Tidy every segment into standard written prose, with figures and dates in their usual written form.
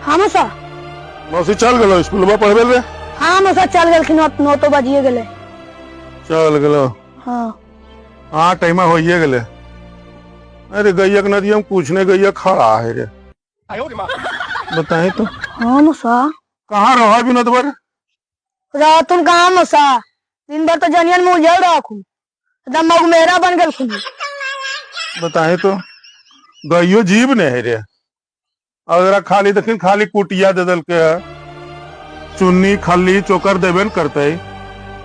हाँ मौसा। मौसी चल गलो स्कूल में पढ़वे ले। हाँ मौसा चल गए 9 तो बजिए गए। चल गलो। हाँ हाँ टाइम होइए गले। अरे गैया के नदिया में पूछने गैया खड़ा है रे। बताए तो। हाँ मौसा। कहाँ रहो विनोद बर? रहा तुम कहाँ मौसा? दिन भर तो जनियन में उजल रहा खूब एकदम मगमेरा बन गए खूब। बताए तो गैयो जीव ने है रे। अगर खाली देखिन खाली कुटिया दे दल के चुन्नी खली चोकर देबे न करते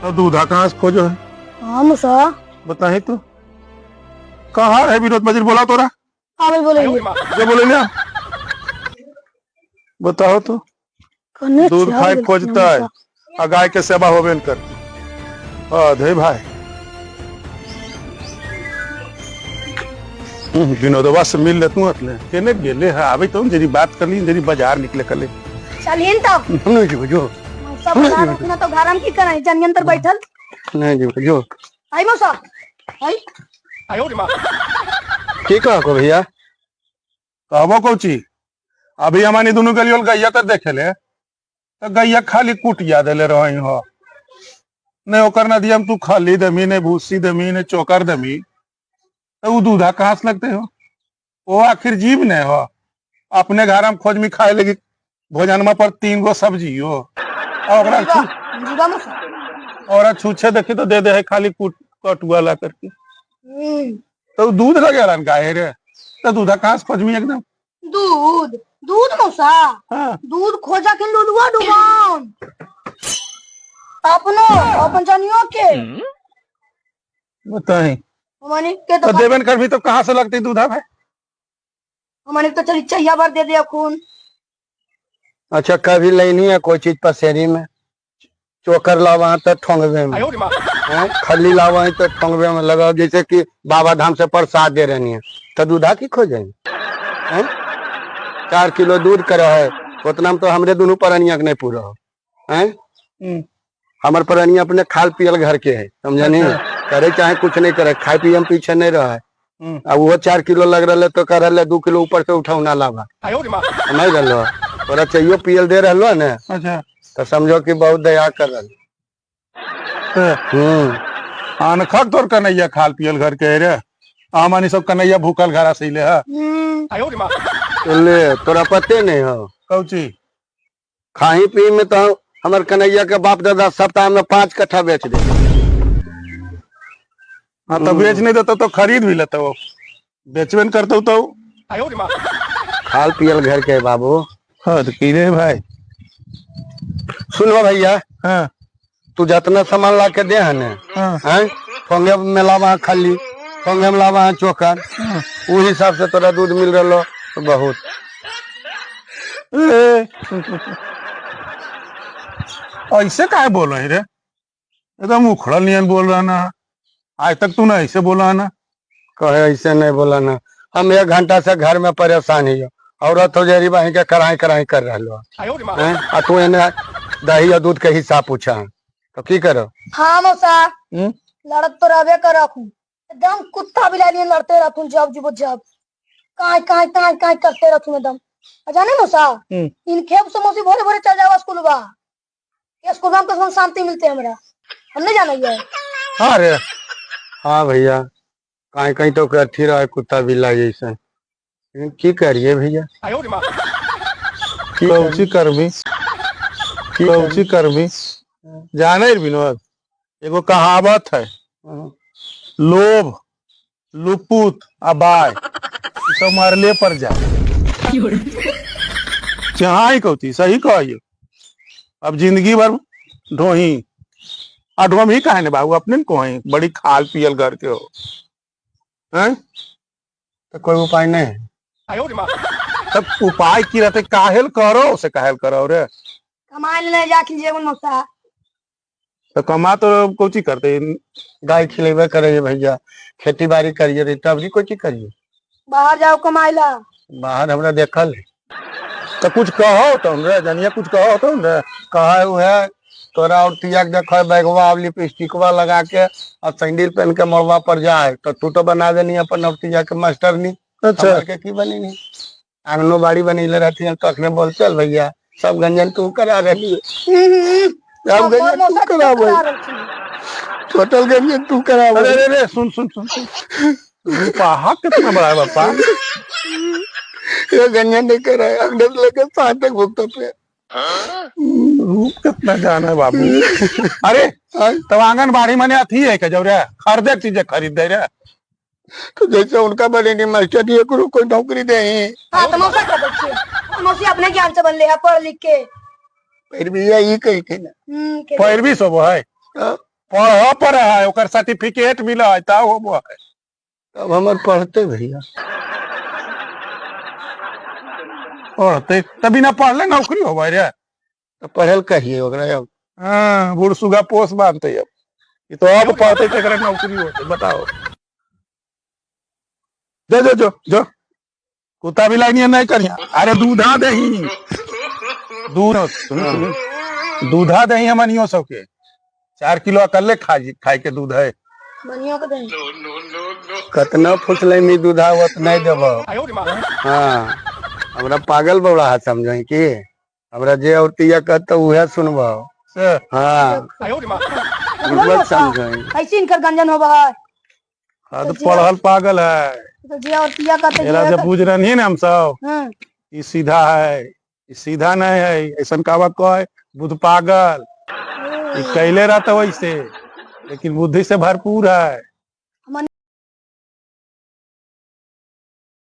तो दूधा कहाँ से खोजो है? हाँ मौसा। बताए तो कहाँ है विनोद मजिर बोला तोरा? हाँ बोले जो बोले ना बताओ तो। दूध खाए खोजता है और गाय के सेवा होबे न करती। अधे भाई विनोदवा से मिल ले तू अतले केने गेले है अभी तुम जरी बात कर ली जरी बाजार निकले कले चलिए तब नहीं जी जो सब बता रखना तो घर हम की कराई जनियन तर बैठल नहीं जी जो आई मौसा आई की कहा को भैया कहबो कोची अभी हमारी दोनों गलियों गैया तर देखे ले तो गैया खाली कुटिया देले रही हो नहीं ओकर नदिया में तू खाली दमी ने भूसी दमी ने चोकर दमी तो वो दूधा कहाँ से लगते हो? वो आखिर जीव ने हो अपने घर में खोज में खाए लगी भोजन में पर 3 गो सब्जी हो और छूछे देखी तो दे दे है खाली कटुआ ला करके तो दूध लगे गाय रे तो दूधा कहाँ से खोज में एकदम दूध दूध मौसा। हाँ। दूध खोजा के लुलुआ डुबान अपनो अपन जनियो के बताए हमारे के तो देवन कर भी तो कहाँ से लगती दूधा भाई? हमारे तो चली चाहिए बार दे दे खून। अच्छा कभी लेनी है कोई चीज पसेरी में चोकर लावा तो ठोंगवे में खली लावा तो ठोंगवे में लगाओ जैसे कि बाबा धाम से प्रसाद दे रही है तो दूधा की खोजेंगे 4 किलो दूध करे है उतना में तो हमरे दोनों परनिया के नहीं पूरा हो है हमार परनिया अपने खाल पियल घर के है समझा नहीं करे चाहे कुछ नहीं करे खाए पिए में पीछे नहीं रहा है अब वो 4 किलो लग रहा है तो कर रहा 2 किलो ऊपर से उठाना लाभा नहीं रहा तोरा चाहिए पियल दे रहा ना। अच्छा तो समझो कि बहुत दया कर रहा अनखक तोर कन्हैया खाल पियल घर के रे आमानी सब कन्हैया भूखल घरा से ले है ले तोरा पते नहीं हो कौची खाही पी में तो हमार कन्हैया के बाप दादा सप्ताह में 5 कट्ठा बेच दे। हाँ तो बेच नहीं देता तो खरीद भी लेता वो बेचबे न करता तो खाल पियल घर के बाबू। हाँ तो की रे भाई सुनो भैया हाँ तू जितना सामान ला के दे है ना हाँ ठोंगे में लावा खाली ठोंगे में लावा चोकर वो हिसाब से तोरा दूध मिल रहा तो बहुत ऐसे काहे बोल रहे रे एकदम उखड़ल नियन बोल रहा ना आज तक तू ना ऐसे बोला ना कहे ऐसे नहीं बोला ना हम 1 घंटा से घर में परेशान ही औरत हो जरी बाही के कराई कराई कर रहा तू इन्हें दही और दूध के हिसाब पूछा तो की करो? हाँ मौसा लड़त तो रहे कर रखूं एकदम कुत्ता बिलाली लड़ते रखूं जब जीवो जब काय काय काय काय करते रखूं एकदम जाने मौसा इनके से मौसी भोरे भोरे चल जाओ स्कूल बा स्कूल में हमको शांति मिलती है हमरा हम नहीं जाना ये। हाँ रे हाँ भैया कहीं कहीं तो अथी रहा कुत्ता बिल्ला जैसे की करिए भैया कौची करबी जाने विनोद एगो कहावत है लोभ लुपुत अबाय सब मरले पर जाए जहाँ ही कहती सही कहिए अब जिंदगी भर ढोही अढोम ही कहे बाबू अपने को बड़ी खाल पियल घर के हो हैं तो कोई उपाय नहीं है तब उपाय की रहते काहेल करो उसे काहेल करो रे कमाए ले जाके जीवन मौसा तो कमा तो कोची करते गाय खिलेबे करे भैया खेती बाड़ी करिए रे तब भी कोची करिए बाहर जाओ कमाए ला बाहर हमरा देखल तो कुछ कहो तो रे जनिया कुछ कहो तो रे कहा है तोरा और तिया देखो बैगवा लिपस्टिकवा लगा के और सैंडल पहन के मोड़वा पर जाए तो तू तो बना देनी अपन और तिया के मास्टर नी। अच्छा के की बनी नहीं आंगनबाड़ी बनैले रहती तो अखने बोल चल भैया सब गंजन तू करा रही है, सब गंजन तू करा टोटल गंजन तू करा। अरे अरे अरे सुन सुन सुन सुन रूपा कितना बड़ा है बापा। ये गंजन नहीं करा है, अंदर लेके साथ तक भुगतो पे रूप कितना जाना है बाबू। अरे तब आंगनबाड़ी मैंने अथी है क्या जब रे खरीदे चीजें खरीद दे रे। तो जैसे उनका बनेगी मास्टर ये करो कोई नौकरी दे। हाँ तो मौसा कर दे, मौसी अपने ज्ञान से बन ले है पढ़ लिख के। फिर भी यही कही थी ना पैरवी सब है पढ़ पर है ओकर सर्टिफिकेट मिला है तब वो है। अब हमारे पढ़ते भैया पढ़ते तभी ना पढ़ले नौकरी हो भाई रे। तो पढ़ल कहिए ओकरा अब। हाँ बूढ़ सुगा पोस बांधते अब ये तो अब पढ़ते तेरे नौकरी होते बताओ। जो जो जो जो कुत्ता भी लाइन नहीं करिया। अरे दूधा दही दूध दूधा दही हमनियो सबके 4 किलो अकले खाई के दूध है बनियों के दही कतना फुसले में दूधा उतना देव। हाँ हमरा पागल बौड़ा है समझ की हमरा जे औरतिया कहता उहे सुनबो। हाँ समझ ऐसे इनकर गंजन हो बहा तो पढ़ल पागल है। तो जे औरतिया कहते मेरा जब पूछ रही है ना हम सब हां ये सीधा है ये सीधा नहीं है ऐसा कहा कहे बुध पागल ये कैले रहता वैसे लेकिन बुद्धि से भरपूर है।